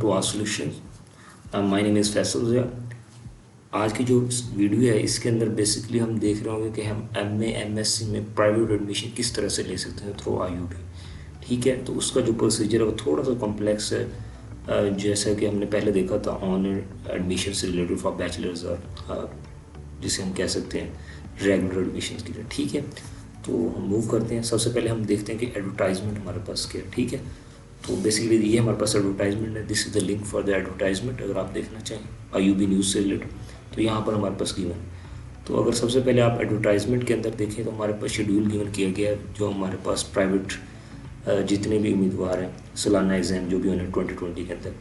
To our solution. My name is Faisal Zia. आज की जो वीडियो है इसके अंदर बेसिकली हम देख रहे होंगे कि हम एमए एमएससी में प्राइवेट एडमिशन किस तरह से ले सकते हैं थ्रू आईयूबी। ठीक है, तो उसका जो प्रोसीजर है वो थोड़ा सा कॉम्प्लेक्स है। जैसा कि हमने पहले देखा था ऑन एडमिशन से रिलेटेड फॉर बैचलर्स और जिसे हम कह सकते हैं रेगुलर एडमिशन के लिए। ठीक है, तो हम मूव करते हैं। सबसे पहले हम देखते हैं कि एडवर्टाइजमेंट हमारे पास क्या है। ठीक है, तो बेसिकली ये हमारे पास एडवर्टाइजमेंट है। This is the link for the advertisement. अगर आप देखना चाहें आईयूबी न्यूज़ से रिलेटेड तो यहाँ पर हमारे पास गिवन है। तो अगर सबसे पहले आप एडवर्टाइजमेंट के अंदर देखें तो हमारे पास शेड्यूल गिवन किया गया है जो हमारे पास प्राइवेट जितने भी उम्मीदवार हैं सालाना एग्ज़ाम जो भी होने 2020 के अंदर।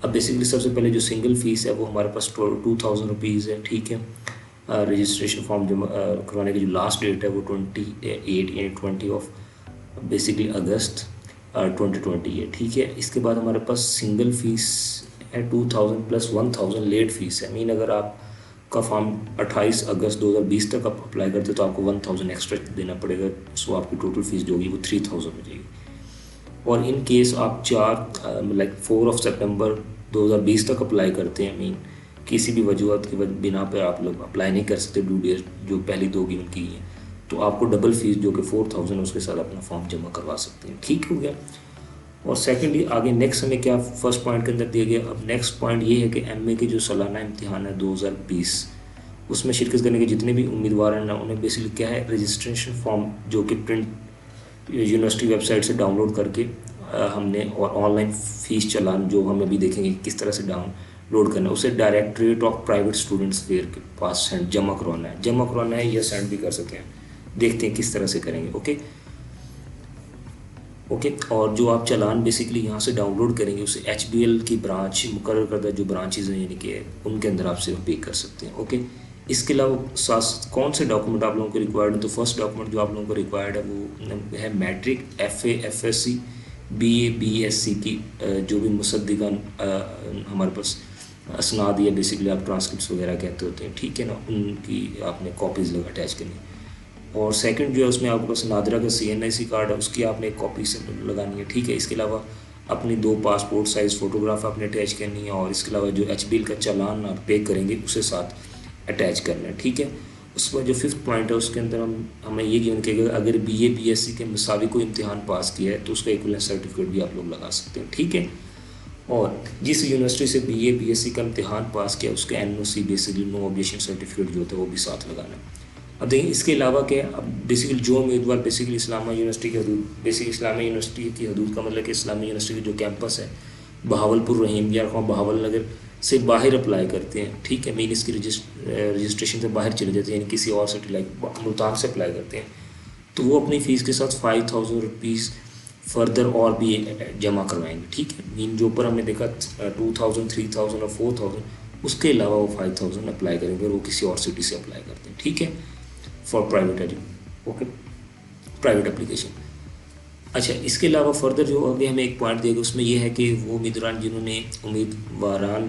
अब बेसिकली सबसे पहले जो सिंगल फ़ीस है वो हमारे पास 2000 रुपीज़ है। ठीक है, रजिस्ट्रेशन फॉर्म जमा करवाने की जो लास्ट डेट है वो 20 ऑफ बेसिकली अगस्त 2020 है। ठीक है, इसके बाद हमारे पास सिंगल फ़ीस है 2000 प्लस 1000 लेट फ़ीस है। मीन अगर आप का फॉर्म 28 अगस्त 2020 तक आप अप्लाई करते तो आपको 1000 एक्स्ट्रा देना पड़ेगा। सो आपकी टोटल फ़ीस जो होगी वो 3000 हो जाएगी। और इन केस आप 4 सितंबर 2020 तक अप्लाई करते हैं, मीन किसी भी वजूहत की बिना पे आप लोग अप्लाई नहीं कर सकते ड्यू डेट जो पहली 2 गिवन की है, तो आपको डबल फीस जो कि 4000 उसके साथ अपना फॉर्म जमा करवा सकते हैं। ठीक हो गया। और सेकेंडली आगे नेक्स्ट हमें क्या फर्स्ट पॉइंट के अंदर दिया गया। अब नेक्स्ट पॉइंट ये है कि एमए के जो सालाना इम्तिहान है 2020 उसमें शिरकत करने के जितने भी उम्मीदवार हैं ना उन्हें बेसिकली क्या है रजिस्ट्रेशन फॉर्म जो कि प्रिंट यूनिवर्सिटी वेबसाइट से डाउनलोड करके हमने और ऑनलाइन फ़ीस चालान जो हम अभी देखेंगे किस तरह से डाउनलोड करना है उसे directorate of private students fair के पास जमा करवाना है या सेंड भी कर सकते हैं। देखते हैं किस तरह से करेंगे। ओके, और जो आप चालान बेसिकली यहाँ से डाउनलोड करेंगे उसे HBL की ब्रांच मुकर्रर करदा जो ब्रांचेज हैं यानी कि उनके अंदर आप सिर्फ पे कर सकते हैं। ओके, इसके अलावा कौन से डॉक्यूमेंट आप लोगों को रिक्वायर्ड है। तो फर्स्ट डॉक्यूमेंट जो आप लोगों को रिक्वायर्ड है वो है matric FA FSC BA BSc की जो भी मुसद्दिका हमारे पास असनाद या बेसिकली आप ट्रांसक्रिप्ट वगैरह कहते होते हैं। ठीक है ना, उनकी आपने कॉपीज़ अटैच करनी है। और सेकंड जो है उसमें आपके पास नादरा का CNIC कार्ड है उसकी आपने एक कॉपी से लगानी है। ठीक है, इसके अलावा अपनी 2 पासपोर्ट साइज़ फ़ोटोग्राफ आपने अटैच करनी है और इसके अलावा जो HBL का चालान आप पे करेंगे उसे साथ अटैच करना है। ठीक है, उसके बाद जो 5th पॉइंट है उसके अंदर हमें ये गिवन किया गया अगर BA BSc के मसावी को इम्तिहान पास किया है तो उसका इक्विवेलेंट सर्टिफिकेट भी आप लोग लगा सकते हैं। ठीक है, और जिस यूनिवर्सिटी से BA BSc का इम्तिहान पास किया उसके NOC basically no objection certificate जो होता है वो भी साथ लगाना है। अब देखिए इसके अलावा क्या अब बेसिकली जो उम्मीदवार बेसिकली इस्लामिया यूनिवर्सिटी की हदूद बेसिकली इस्लामिया यूनिवर्सिटी की हदूद का मतलब कि इस्लामिया यूनिवर्सिटी की जो कैंपस है बहावलपुर रहीमयार खां बहावल नगर से बाहर अप्लाई करते हैं। ठीक है, मीन इसकी रजिस्ट्रेशन से बाहर चले जाते हैं यानी किसी और सिटी लाइक मुल्तान से अप्लाई करते हैं तो वो अपनी फ़ीस के साथ 5000 रुपीज़ फर्दर और भी जमा करवाएंगे। ठीक है, मीन जो ऊपर हमने देखा 2000 3000 और 4000 उसके अलावा वो 5000 अप्लाई करेंगे और वो किसी और सिटी से अप्लाई करते हैं। ठीक है, फॉर प्राइवेट प्राइवेट एप्लीकेशन। अच्छा, इसके अलावा फर्दर जो आगे हमें एक पॉइंट देगा उसमें यह है कि वो उम्मीदवार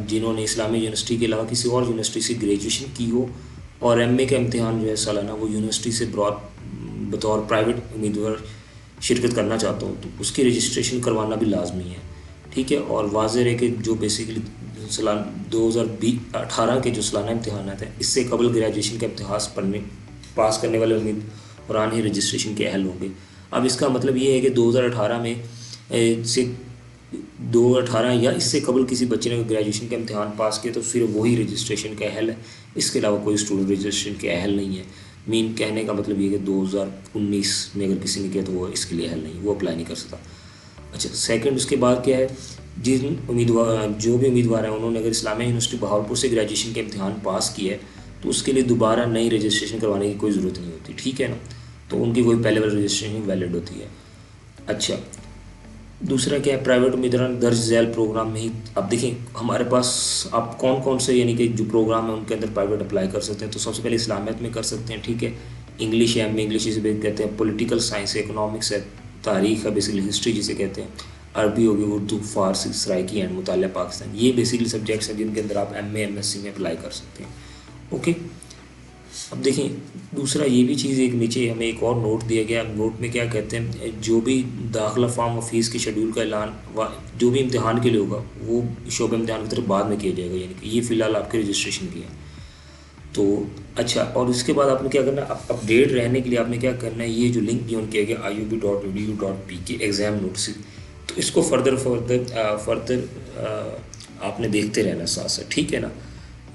जिन्होंने इस्लामिया यूनिवर्सिटी के अलावा किसी और यूनिवर्सिटी से ग्रेजुएशन की हो और MA का इम्तिहान जो है सालाना वो यूनिवर्सिटी से बतौर प्राइवेट उम्मीदवार शिरकत करना चाहता हूँ तो उसकी रजिस्ट्रेशन करवाना भी लाजमी है। ठीक है, और वाज़ेह है कि जो बेसिकली 2018 के जो सालाना इम्तिहान हैं इससे कबल ग्रेजुएशन का इम्तिहान पास करने वाले उम्मीदवार ही रजिस्ट्रेशन के अहल होंगे। अब इसका मतलब ये है कि 2018 में से 2018 या इससे कबल किसी बच्चे ने ग्रेजुएशन का इम्तिहान पास किया तो सिर्फ वही रजिस्ट्रेशन के अहल है, इसके अलावा कोई स्टूडेंट रजिस्ट्रेशन के अहल नहीं है। मीन कहने का मतलब ये है कि 2019 में अगर किसी ने किया तो वो इसके लिए अहल नहीं, वो अप्लाई नहीं कर सकता। अच्छा, सेकंड उसके बाद क्या है जिन उम्मीदवार जो भी उम्मीदवार हैं उन्होंने अगर इस्लामिया यूनिवर्सिटी बहावलपुर से ग्रेजुएशन का इम्तिहान पास किया है तो उसके लिए दोबारा नई रजिस्ट्रेशन करवाने की कोई ज़रूरत नहीं होती। ठीक है ना, तो उनकी कोई पहले वाली रजिस्ट्रेशन वैलिड होती है। अच्छा, दूसरा क्या है प्राइवेट उम्मीदवार दर्ज झैल प्रोग्राम में ही। अब देखिए हमारे पास आप कौन कौन से यानी कि जो प्रोग्राम है उनके अंदर प्राइवेट अप्लाई कर सकते हैं। तो सबसे पहले इस्लामियत में कर सकते हैं। ठीक है, इंग्लिश है, इंग्लिश जिसे कहते हैं, पॉलिटिकल साइंस है, इकोनॉमिक्स है, तारीख़ है बेसिकली हिस्ट्री जिसे कहते हैं, अरबी होगी, उर्दू, फ़ारसी, सराइकी एंड मुतालिया पाकिस्तान, ये बेसिकली सब्जेक्ट्स हैं जिनके अंदर आप MA MSc में अप्लाई कर सकते हैं। ओके, अब देखिए दूसरा ये भी चीज़, एक नीचे हमें एक और नोट दिया गया। नोट में क्या कहते हैं, जो भी दाखिला फॉर्म और फीस के शेड्यूल का ऐलान जो भी इम्तिहान के लिए होगा वो शोबे इम्तिहान की तरफ बाद में किया जाएगा, यानी कि ये फ़िलहाल आपके रजिस्ट्रेशन की है। तो अच्छा, और इसके बाद आपने क्या करना है, अपडेट रहने के लिए आपने क्या करना है, ये जो लिंक गिवन किया गया iub.edu.pk एग्ज़ाम नोट्स, तो इसको फर्दर आपने देखते रहना साथ साथ, ठीक है ना।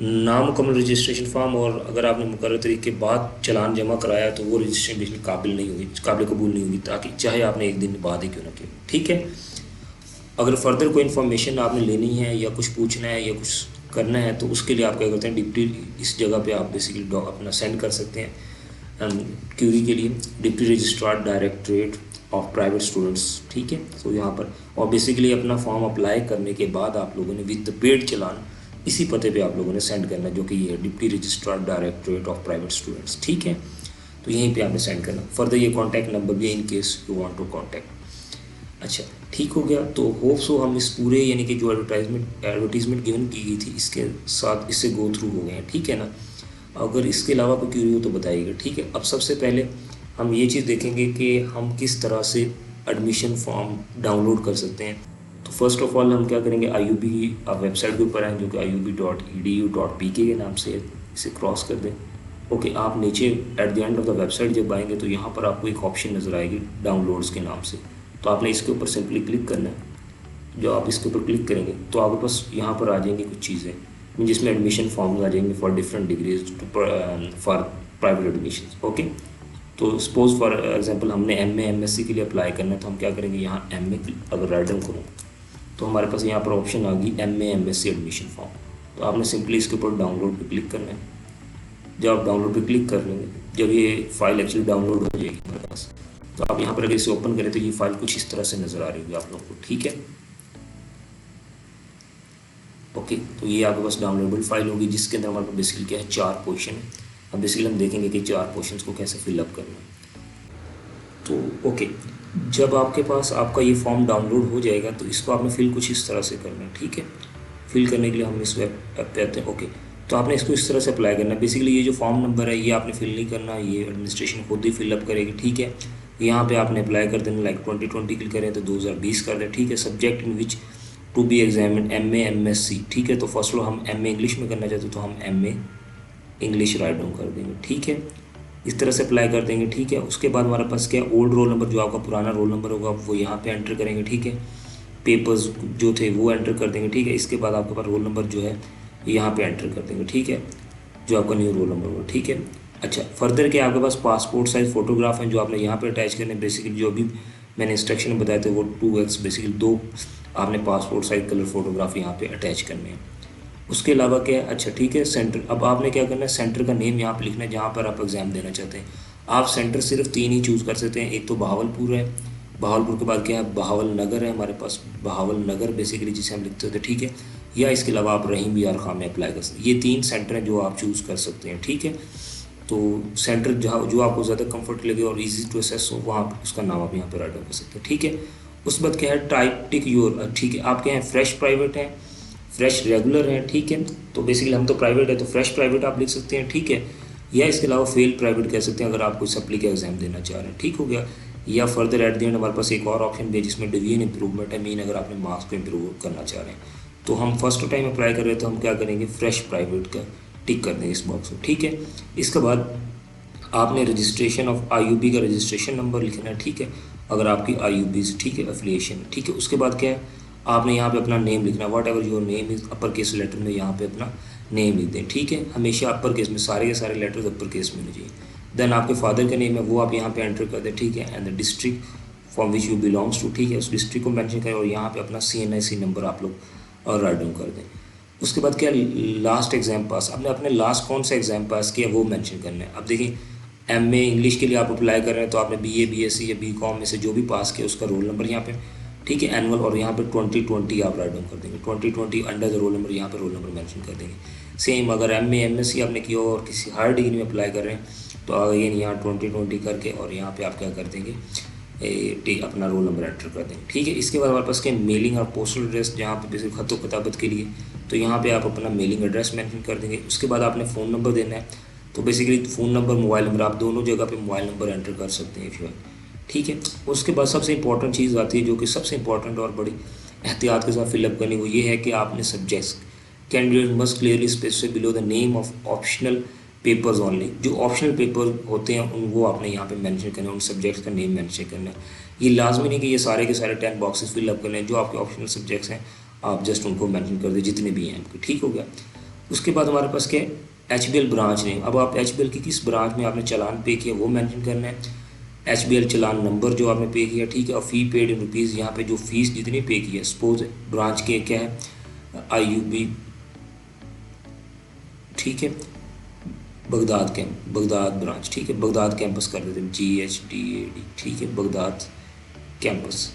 नामुकम्मल रजिस्ट्रेशन फॉर्म, और अगर आपने मुकर्रर तरीके के बाद चालान जमा कराया तो वो रजिस्ट्रेशन काबिल नहीं होगी, काबिल कबूल नहीं होगी, ताकि चाहे आपने एक दिन बाद ही क्यों ना किया, ठीक है। अगर फर्दर कोई इन्फॉर्मेशन आपने लेनी है या कुछ पूछना है या कुछ करना है तो उसके लिए आप क्या करते हैं, डिप्टी इस जगह पे आप बेसिकली अपना सेंड कर सकते हैं क्यूरी के लिए, deputy registrar directorate of private students, ठीक है। तो यहाँ पर और बेसिकली अपना फॉर्म अप्लाई करने के बाद आप लोगों ने विद पेड चालान इसी पते पे आप लोगों ने सेंड करना, जो कि ये है deputy registrar directorate of private students, ठीक है। तो यहीं पे आपने सेंड करना। फर्दर ये कॉन्टैक्ट नंबर भी in case you want to contact. अच्छा, ठीक हो गया। तो होप सो हम इस पूरे यानी कि जो एडवर्टीजमेंट गिवन की गई थी इसके साथ इससे गो थ्रू हो गए हैं, ठीक है ना। अगर इसके अलावा कोई क्यूरी हो तो बताइएगा, ठीक है। अब सबसे पहले हम ये चीज़ देखेंगे कि हम किस तरह से एडमिशन फॉर्म डाउनलोड कर सकते हैं। तो फर्स्ट ऑफ ऑल हम क्या करेंगे, IUB वेबसाइट के ऊपर आए जो कि iub.edu.pk के नाम से है, इसे क्रॉस कर दें। ओके, आप नीचे at the end of the website जब आएंगे तो यहाँ पर आपको एक ऑप्शन नज़र आएगी डाउनलोड्स के नाम से, तो आपने इसके ऊपर सिंपली क्लिक करना है। जो आप इसके ऊपर क्लिक करेंगे तो आपके पास यहाँ पर आ जाएंगी कुछ चीज़ें जिसमें एडमिशन फॉर्म्स आ जाएंगे for different degrees for private admission. Okay, तो सपोज फॉर एग्जांपल हमने MA MSc के लिए अप्लाई करना है, तो हम क्या करेंगे, यहाँ MA अगर राइट डाउन करूँ तो हमारे पास यहाँ पर ऑप्शन आ गई MA MSc एडमिशन फॉर्म। तो आपने सिंपली इसके ऊपर डाउनलोड पे क्लिक करना है। जब आप डाउनलोड पे क्लिक कर लेंगे, जब ये फाइल एक्चुअली डाउनलोड हो जाएगी हमारे पास, तो आप यहाँ पर अगर इसे ओपन करें तो ये फाइल कुछ इस तरह से नज़र आ रही होगी आप लोगों को, ठीक है। ओके, तो ये आपके पास डाउनलोडेबल फाइल होगी जिसके अंदर हमारे पास बेसिकली क्या है, 4 क्वेश्चन है। अब बेसिकली हम देखेंगे कि 4 क्वेश्चंस को कैसे फिलअप करना है। तो ओके, जब आपके पास आपका ये फॉर्म डाउनलोड हो जाएगा तो इसको आपने फिल कुछ इस तरह से करना है, ठीक है। फिल करने के लिए हम इस वेब ऐप पे आते हैं। ओके, तो आपने इसको इस तरह से अप्लाई करना है। बेसिकली ये जो फॉर्म नंबर है ये आपने फिल नहीं करना, ये एडमिनिस्ट्रेशन खुद ही फिलअप करेगी, ठीक है। यहाँ पे आपने अप्लाई कर देना, लाइक 2020 क्लिक करें तो 2020 कर दें, ठीक है। Subject in which to be examine MA MSc, ठीक है। तो फर्स्ट ऑफ हम MA इंग्लिश में करना चाहते तो हम MA इंग्लिश राइट डाउन कर देंगे, ठीक है। इस तरह से अप्लाई कर देंगे, ठीक है। उसके बाद हमारे पास क्या, ओल्ड रोल नंबर जो आपका पुराना रोल नंबर होगा वो यहाँ पे एंटर करेंगे, ठीक है। पेपर्स जो थे वो एंटर कर देंगे, ठीक है। इसके बाद आपके पास रोल नंबर जो है यहाँ पे एंटर कर देंगे, ठीक है, जो आपका न्यू रोल नंबर होगा, ठीक है। अच्छा, फर्दर क्या आपके पास पासपोर्ट साइज़ फ़ोटोग्राफ हैं जो आपने यहाँ पे अटैच करने, बेसिकली जो भी मैंने इंस्ट्रक्शन में बताए थे वो 2x बेसिकली 2 आपने पासपोर्ट साइज कलर फोटोग्राफ यहाँ पे अटैच करने हैं। उसके अलावा क्या है, अच्छा ठीक है, सेंटर, अब आपने क्या करना है, सेंटर का नेम यहाँ पे लिखना है जहाँ पर आप एग्ज़ाम देना चाहते हैं। आप सेंटर सिर्फ 3 ही चूज़ कर सकते हैं, एक तो बहावलपुर है, बहावलपुर के बाद क्या है, बहावल नगर है हमारे पास, बहावल नगर बेसिकली जिसे हम लिखते थे, ठीक है। या इसके अलावा आप रहीम यार खां में अप्लाई कर सकते हैं। ये 3 सेंटर हैं जो आप चूज़ कर सकते हैं, ठीक है। तो सेंटर जहाँ जो आपको ज़्यादा कंफर्ट लगे और इजी टू एसेस हो वहाँ उसका नाम आप यहाँ पर राइट डाउन कर सकते हैं, ठीक है। उस बाद क्या है, टाइप टिक योर, ठीक है। आपके यहाँ फ्रेश प्राइवेट है, फ्रेश रेगुलर है, ठीक है। तो बेसिकली हम तो प्राइवेट है तो फ्रेश प्राइवेट आप लिख सकते हैं, ठीक है। या इसके अलावा फेल प्राइवेट कह सकते हैं अगर आप कोई सप्ली का एग्जाम देना चाह रहे हैं, ठीक हो गया। या फर्दर एट द एंड हमारे पास एक और ऑप्शन भी है जिसमें डिवीजन इंप्रूवमेंट है, मीन अगर आपने मार्क्स को इंप्रूव करना चाह रहे हैं। तो हम फर्स्ट टाइम अप्लाई कर रहे हैं तो हम क्या करेंगे, फ्रेश प्राइवेट का टिक कर देंगे इस बॉक्स को, ठीक है। इसके बाद आपने रजिस्ट्रेशन ऑफ IUB का रजिस्ट्रेशन नंबर लिखना है, ठीक है, अगर आपकी IUB ठीक है एफिलिएशन, ठीक है। उसके बाद क्या है, आपने यहाँ पे अपना नेम लिखना है, whatever your name is, upper case letter में यहाँ पे अपना नेम लिख दें, ठीक है। हमेशा अपर केस में, सारे के सारे लेटर्स अपर केस में होने चाहिए। देन आपके फादर का नेम है वो आप यहाँ पे एंटर कर दें, ठीक है। And the district from which you belongs to, ठीक है, उस डिस्ट्रिक्ट को मेंशन करें और यहाँ पे अपना CNIC नंबर आप लोग और राइट डाउन कर दें। उसके बाद क्या, लास्ट एग्जाम पास, आपने अपने लास्ट कौन सा एग्जाम पास किया वो मेंशन करना है। अब देखिए MA इंग्लिश के लिए आप अप्लाई कर रहे हैं तो आपने BA BSc या BCom में से जो भी पास किया उसका रोल नंबर यहाँ पे, ठीक है, एनुअल, और यहाँ पे 2020 आप राइट डाउन कर देंगे, 2020 अंडर द रोल नंबर, यहाँ पे रोल नंबर मेंशन कर देंगे। सेम अगर MA MSc आपने किया और किसी हायर डिग्री में अप्लाई कर रहे हैं तो अगेन यहाँ 2020 करके और यहाँ पे आप क्या कर देंगे, अपना रोल नंबर एंटर कर देंगे, ठीक है। इसके बाद हमारे पास क्या, मेलिंग और पोस्टल एड्रेस, जहाँ पे बेसिक खत व किताबत के लिए तो यहाँ पे आप अपना मेलिंग एड्रेस मेंशन कर देंगे। उसके बाद आपने फ़ोन नंबर देना है, तो basically phone number, mobile number, आप दोनों जगह पे मोबाइल नंबर एंटर कर सकते हैं इफ़ यू, ठीक है। उसके बाद सबसे इंपॉर्टेंट चीज़ आती है, जो कि सबसे इंपॉर्टेंट और बड़ी एहतियात के साथ फिलअप करनी, वो ये है कि आपने subjects, candidate must clearly specify below the name of optional papers only. जो ऑप्शनल पेपर होते हैं उन वो आपने यहाँ पे मेंशन करना है, उन सब्जेक्ट्स का नेम मेंशन करना है। ये लाजमी नहीं कि ये सारे के सारे 10 बॉक्सेस फिलअप करने हैं। जो आपके ऑप्शनल सब्जेक्ट्स हैं आप जस्ट उनको मेंशन कर दें, जितने भी हैं आपके, ठीक हो गया। उसके बाद हमारे पास क्या है, HBL ब्रांच नेम। अब आप HBL की किस ब्रांच में आपने चालान पे किया वो मेंशन करना है, HBL चालान नंबर जो आपने पे किया, ठीक है। और फ़ी पेड इन रुपीज़, यहाँ पे जो फीस जितनी पे की है, सपोज ब्रांच के क्या है IUB, ठीक है, बगदाद ब्रांच, ठीक है, बगदाद कैंपस कर देते हैं, GHDAD, ठीक है, बगदाद कैंपस,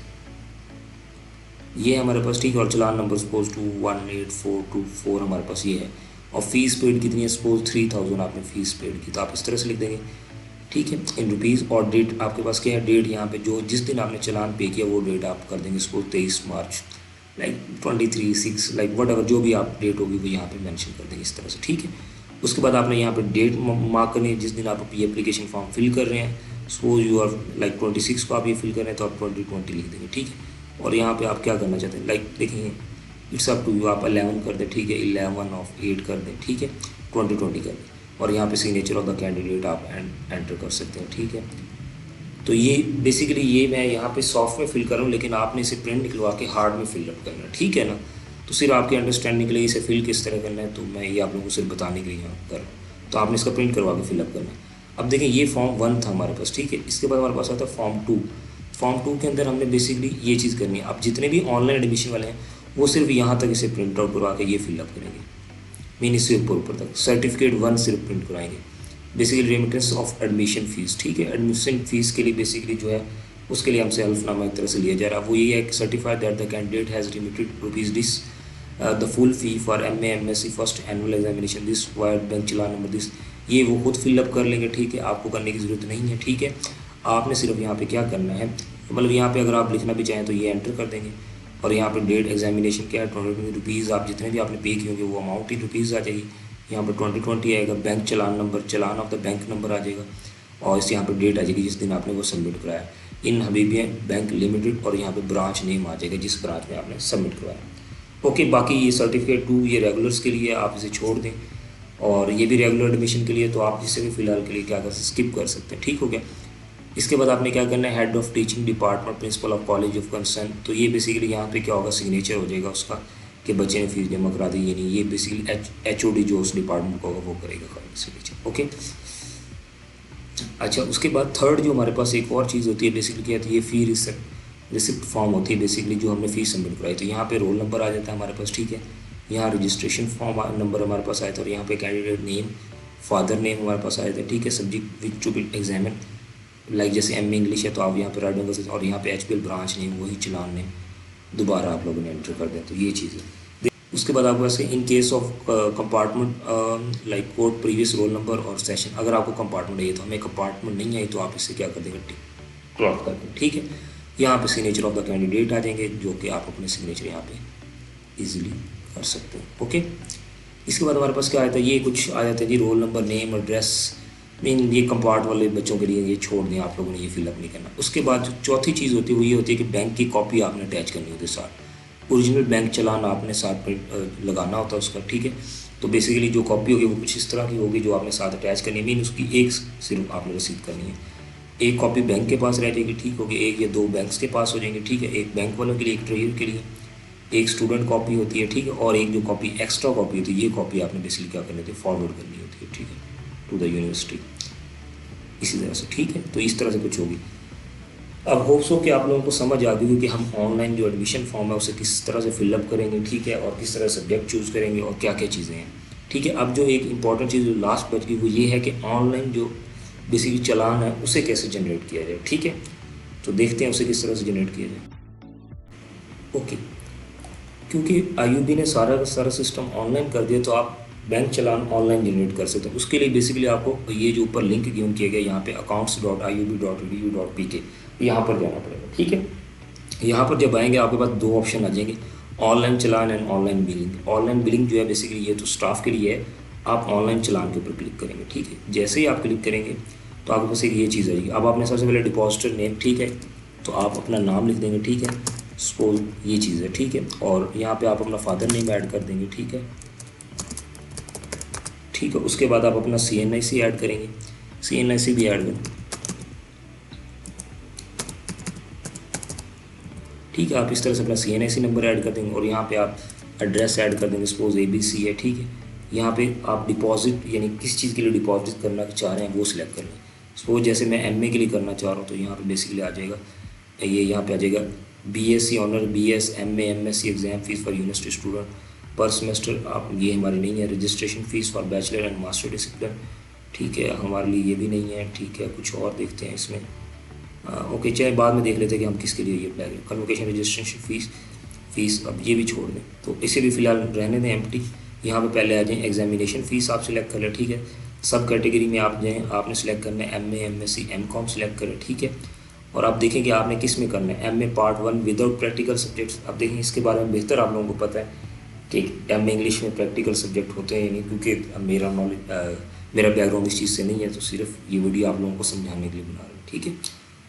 ये है हमारे पास, ठीक है। और चलान नंबर सपोज 218424 हमारे पास ये है। और फीस पेड कितनी है, सपोज 3000 आपने फीस पेड की, तो आप इस तरह से लिख देंगे, ठीक है, इन रुपीज़। और डेट आपके पास क्या है, डेट यहाँ पे जो जिस दिन आपने चालान पे किया वो डेट आप कर देंगे, suppose 23 March, like 23/6, like what ever जो भी आप डेट होगी वो यहाँ पे मेंशन कर देंगे इस तरह से, ठीक है। उसके बाद आपने यहाँ पे डेट मार्क करनी है जिस दिन आप ये एप्लीकेशन फॉर्म फिल कर रहे हैं। सपोज यू आर लाइक 26 को आप ये फिल कर रहे हैं तो आप 2020 लिख देंगे, ठीक है। और यहाँ पे आप क्या करना चाहते हैं, लाइक देखेंगे इट्स अप टू यू, आप 11 कर दें, ठीक है, 11/8 कर दें, ठीक है, 2020 कर दें। और यहाँ पे सिग्नेचर ऑफ द कैंडिडेट आप एंटर कर सकते हैं, ठीक है। तो ये बेसिकली ये मैं यहाँ पे सॉफ्ट में फिल कर रहा हूँ, लेकिन आपने इसे प्रिंट निकलवा के हार्ड में फिलअप करना है, ठीक है ना। तो सिर्फ आपके अंडरस्टैंडिंग के लिए इसे फिल किस तरह करना है, तो मैं ये आप लोगों को सिर्फ बताने के लिए यहाँ कर रहा हूँ। तो आपने इसका प्रिंट करवा के फिलअप करना है। अब देखें ये फॉर्म 1 था हमारे पास, ठीक है। इसके बाद हमारे पास आता है फॉर्म 2। फॉर्म 2 के अंदर हमने बेसिकली ये चीज़ करनी है। अब जितने भी ऑनलाइन एडमिशन वाले हैं वो सिर्फ यहाँ तक इसे प्रिंट आउट करवा के ये फिलअप करेंगे, मीन इससे ऊपर तक सर्टिफिकेट 1 सिर्फ प्रिंट कराएंगे। Basically remittance of admission fees, ठीक है। एडमिशन फ़ीस के लिए बेसिकली जो है उसके लिए हमसे हल्फनामा एक तरह से लिया जा रहा है। वो ये है कि certified that the candidate has remitted rupees this the full fee for MA MSc first annual examination this wired bank challan number this, ये वो खुद फिलअप कर लेंगे, ठीक है। आपको करने की ज़रूरत नहीं है, ठीक है। आपने सिर्फ यहाँ पे क्या करना है, मतलब यहाँ पे अगर आप लिखना भी चाहें तो ये एंटर कर देंगे। और यहाँ पे डेट एग्जामिनेशन क्या है, 2020 रुपीज़, आप जितने भी आपने पे किए होंगे वो अमाउंट ही रुपीज़ आ जाएगी। यहाँ पर 2020 आएगा, bank challan number, challan of the bank number आ जाएगा। और इस यहाँ पर डेट आ जाएगी जिस दिन आपने वो सबमिट कराया, इन हबीबिया बैंक लिमिटेड। और यहाँ पे ब्रांच नेम आ जाएगा जिस ब्रांच में आपने सबमिट करवाया। ओके, बाकी ये सर्टिफिकेट 2 ये रेगुलर्स के लिए आप इसे छोड़ दें, और ये भी रेगुलर एडमिशन के लिए, तो आप इसे भी फ़िलहाल के लिए क्या कर सकते, स्किप कर सकते हैं, ठीक हो गया। इसके बाद आपने क्या करना है, head of teaching department principle of college of concern, तो ये बेसिकली यहाँ पे क्या होगा, सिग्नेचर हो जाएगा उसका कि बच्चे ने फीस जमा करा दी, ये नहीं, ये बेसिकली HOD जो उस डिपार्टमेंट का होगा वो करेगा सिग्नेचर, ओके। अच्छा, उसके बाद थर्ड जो हमारे पास एक और चीज़ होती है बेसिकली क्या होती है, ये फ़ी रिसिप्ट फॉर्म होती है, बेसिकली जो हमने फ़ीस सबमिट कराई। तो यहाँ पे रोल नंबर आ जाता है हमारे पास, ठीक है। यहाँ रजिस्ट्रेशन फॉर्म नंबर हमारे पास आया था, और यहाँ पे कैंडिडेट नेम, फादर नेम हमारे पास आया था, ठीक है। Subject which to be examine, like जैसे MA इंग्लिश है तो आप यहाँ पे राइटिंग कर सकते हैं। और यहाँ पे HBL ब्रांच नेम, वही चलान नेम दोबारा आप लोगों ने एंटर कर दें, तो ये चीज़ है। उसके बाद आपके पास in case of compartment like code previous roll number और सेशन, अगर आपको कंपार्टमेंट है तो हमें कंपार्टमेंट नहीं आई तो आप इससे क्या कर देंगे, क्रॉप कर दें, ठीक है। यहाँ पे सिग्नेचर ऑफ द कैंडिडेट आ जाएंगे, जो कि आप अपने सिग्नेचर यहाँ पे इजीली कर सकते हैं, ओके। इसके बाद हमारे पास क्या आता है, ये कुछ आ जाता है जी, roll number, name, address, mean ये कंपार्ट वाले बच्चों के लिए ये छोड़ दें, आप लोगों ने ये फिलअप नहीं करना। उसके बाद जो चौथी चीज़ होती है वो ये होती है कि बैंक की कॉपी आपने अटैच करनी होती है साथ, ओरिजिनल बैंक चलान आपने साथ में लगाना होता है उसका, ठीक है। तो बेसिकली जो कॉपी होगी वो कुछ इस तरह की होगी जो आपने साथ अटैच करनी है, मीन उसकी एक सिर्फ आपने रसीद करनी है। एक कॉपी बैंक के पास रह जाएगी, ठीक होगी, एक या 2 बैंक्स के पास हो जाएंगे, ठीक है। एक बैंक वालों के लिए, एक ट्रेजर के लिए, एक स्टूडेंट कॉपी होती है, ठीक है। और एक जो कॉपी एक्स्ट्रा कॉपी होती है, ये कॉपी आपने बेसिकली क्या करनी होती है, फॉरवर्ड करनी होती है, ठीक है, टू द यूनिवर्सिटी, इसी तरह से, ठीक है। तो इस तरह से कुछ होगी। अब होप्स हो कि आप लोगों को समझ आ गई कि हम ऑनलाइन जो एडमिशन फॉर्म है उसे किस तरह से फिलअप करेंगे, ठीक है, और किस तरह सब्जेक्ट चूज़ करेंगे और क्या क्या चीज़ें हैं, ठीक है। अब जो एक इंपॉर्टेंट चीज़ जो लास्ट बच गई वो ये है कि ऑनलाइन जो बेसिकली चलान है उसे कैसे जनरेट किया जाए, ठीक है। तो देखते हैं उसे किस तरह से जनरेट किया जाए, ओके। क्योंकि IUB ने सारा का सारा सिस्टम ऑनलाइन कर दिया तो आप बैंक चलान ऑनलाइन जनरेट कर सकते हैं। उसके लिए बेसिकली आपको ये जो ऊपर लिंक गिवन किया गया यहाँ पे accounts.iub.edu.pk, यहाँ पर जाना पड़ेगा, ठीक है। यहाँ पर जब आएंगे आपके पास 2 ऑप्शन आ जाएंगे, online challan and online billing. Online billing जो है बेसिकली ये तो स्टाफ के लिए है, आप ऑनलाइन चलान के ऊपर क्लिक करेंगे, ठीक है। जैसे ही आप क्लिक करेंगे तो आपके पास एक ये चीज़ आएगी। अब आपने सबसे पहले डिपॉजिटर नेम, ठीक है, तो आप अपना नाम लिख देंगे, ठीक है, सपोज ये चीज़ है, ठीक है, और यहाँ पे आप अपना फादर नेम ऐड कर देंगे, ठीक है, ठीक है। उसके बाद आप अपना CNIC ऐड करेंगे, CNIC भी ऐड करें, ठीक है। आप इस तरह से अपना CNIC नंबर ऐड कर देंगे और यहाँ पे आप एड्रेस ऐड कर देंगे, सपोज ABC है, ठीक है। यहाँ पे आप डिपॉजिट यानी किस चीज़ के लिए डिपॉजिट करना चाह रहे हैं वो सिलेक्ट कर लें। सपोज जैसे मैं MA के लिए करना चाह रहा हूँ तो यहाँ पे बेसिकली आ जाएगा ये, यहाँ पे आ जाएगा BSc honour, BS MA MSc exam fees for university student per semester. आप ये हमारी नहीं है। Registration fees for bachelor and master discipline, ठीक है, हमारे लिए ये भी नहीं है, ठीक है। कुछ और देखते हैं इसमें, ओके, चाहे बाद में देख लेते हैं कि हम किसके लिए ये अप्लाई करें। कन्वोकेशन रजिस्ट्रेशन फ़ीस अब ये भी छोड़ दें, तो इसे भी फ़िलहाल रहने दें एम्प्टी। यहाँ पे पहले आ जाएँ एग्जामिनेशन फ़ीस आप सिलेक्ट कर लें, ठीक है। सब कैटेगरी में आप जाएँ, आपने सेलेक्ट करना है MA MSc MCOM सेलेक्ट करें, ठीक है। और आप देखें कि आपने किस में करना है, MA part 1 without practical subjects. अब देखें इसके बारे में बेहतर आप लोगों को पता है कि MA इंग्लिश में प्रैक्टिकल सब्जेक्ट होते हैं या नहीं, क्योंकि मेरा बैकग्राउंड इस चीज़ से नहीं है, तो सिर्फ ये वीडियो आप लोगों को समझाने के लिए बना रहे हैं, ठीक है।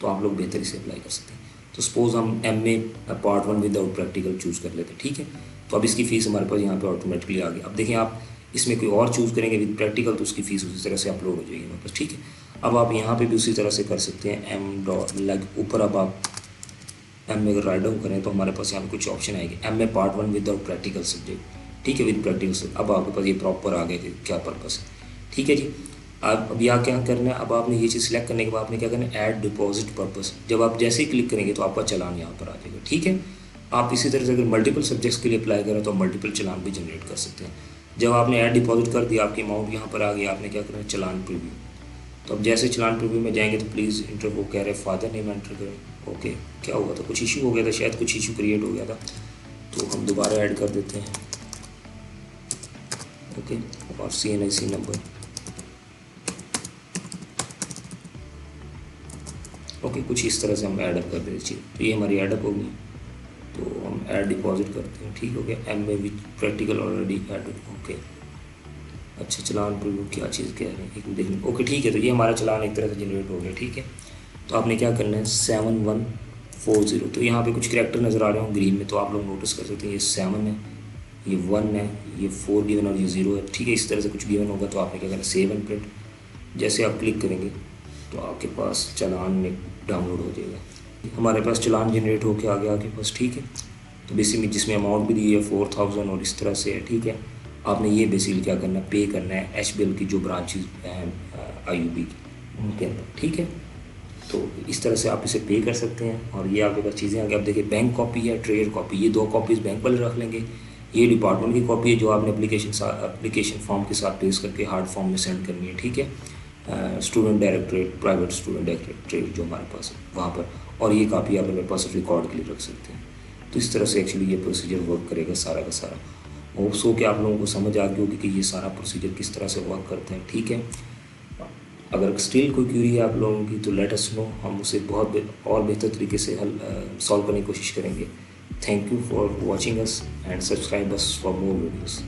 तो आप लोग बेहतर इसे अप्लाई कर सकते हैं। तो सपोज़ हम MA part 1 without practical choose कर लेते हैं, ठीक है। तो अब इसकी फ़ीस हमारे पास यहाँ पे ऑटोमेटिकली आ गई। अब देखें आप इसमें कोई और चूज़ करेंगे विद प्रैक्टिकल तो उसकी फ़ीस उसी तरह से अपलोड हो जाएगी हमारे पास, ठीक है। अब आप यहाँ पे भी उसी तरह से कर सकते हैं ऊपर अब आप MA अगर राइट डाउन करें तो हमारे पास यहाँ पे कुछ ऑप्शन आएंगे, MA part 1 without practical subject, ठीक है, विद प्रैक्टिकल सब्जेक्ट। अब आपके पास ये प्रॉपर आ गया कि क्या पर्पस है, ठीक है जी। आप अब यहाँ क्या करना है, अब आपने ये चीज़ सिलेक्ट करने के बाद आपने क्या करना है, ऐड डिपॉजिट पर्पस। जब आप जैसे ही क्लिक करेंगे तो आपका चलान यहाँ पर आ जाएगा, ठीक है। आप इसी तरह से अगर मल्टीपल सब्जेक्ट्स के लिए अप्लाई करें तो आप मल्टीपल चलान भी जनरेट कर सकते हैं। जब आपने ऐड डिपॉजिट कर दिया, आपकी अमाउंट यहाँ पर आ गई, आपने क्या करना है, चलान प्रीव्यू। तो अब जैसे चलान प्रीव्यू में जाएंगे तो प्लीज़ इंटर, वो कह रहे फादर नेम एंटर करें। ओके, क्या हुआ था, कुछ इशू हो गया था, शायद कुछ इशू क्रिएट हो गया था, तो हम दोबारा ऐड कर देते हैं। ओके, और CNIC नंबर, ओके, कुछ इस तरह से हम ऐड अप कर देते हैं। तो ये हमारी ऐड अप होगी, तो हम ऐड डिपॉजिट करते हैं, ठीक हो गया। MA with practical already add, okay. अच्छा, चलान प्रीव्यू क्या चीज़ कह रहे हैं, एक देख लें। ओके, ठीक है, तो ये हमारा चलान एक तरह से जनरेट हो गया, ठीक है। तो आपने क्या करना है, 7140, तो यहाँ पे कुछ कैरेक्टर नज़र आ रहे हों ग्रीन में, तो आप लोग नोटिस कर सकते हैं ये 7 है, ये 1 है, ये 4 गिवन और ये 0 है, ठीक है। इस तरह से कुछ गिवन होगा तो आपने क्या करना है, सेव एंड प्रिंट। जैसे आप क्लिक करेंगे तो आपके पास चलान में डाउनलोड हो जाएगा, हमारे पास चलान जनरेट होकर आ गया आपके पास, ठीक है। तो बेसिकली जिसमें अमाउंट भी दी है 4000 और इस तरह से है, ठीक है। आपने ये बेसिकली क्या करना है, पे करना है HBL की जो ब्रांचेज हैं IUB की उनके अंदर, ठीक है। तो इस तरह से आप इसे पे कर सकते हैं और ये आपके पास चीज़ें आगे। आप देखिए बैंक कॉपी है, ट्रेड कॉपी, ये 2 कॉपीज़ बैंक वाले रख लेंगे। ये डिपार्टमेंट की कॉपी है जो आपने एप्लीकेशन फॉर्म के साथ पेश करके हार्ड फॉर्म में सेंड करनी है, ठीक है। Student directorate, private student directorate जो हमारे पास है वहाँ पर, और ये कापी आप अपने पास रिकॉर्ड के लिए रख सकते हैं। तो इस तरह से एक्चुअली ये प्रोसीजर वर्क करेगा सारा का सारा। होप सो कि आप लोगों को समझ आ गई होगी कि ये सारा प्रोसीजर किस तरह से वर्क करते हैं, ठीक है। अगर स्टिल कोई क्यूरी है आप लोगों की तो लेट अस नो, हम उसे बहुत और बेहतर तरीके से सॉल्व करने की कोशिश करेंगे। Thank you for watching us and subscribe us for more videos.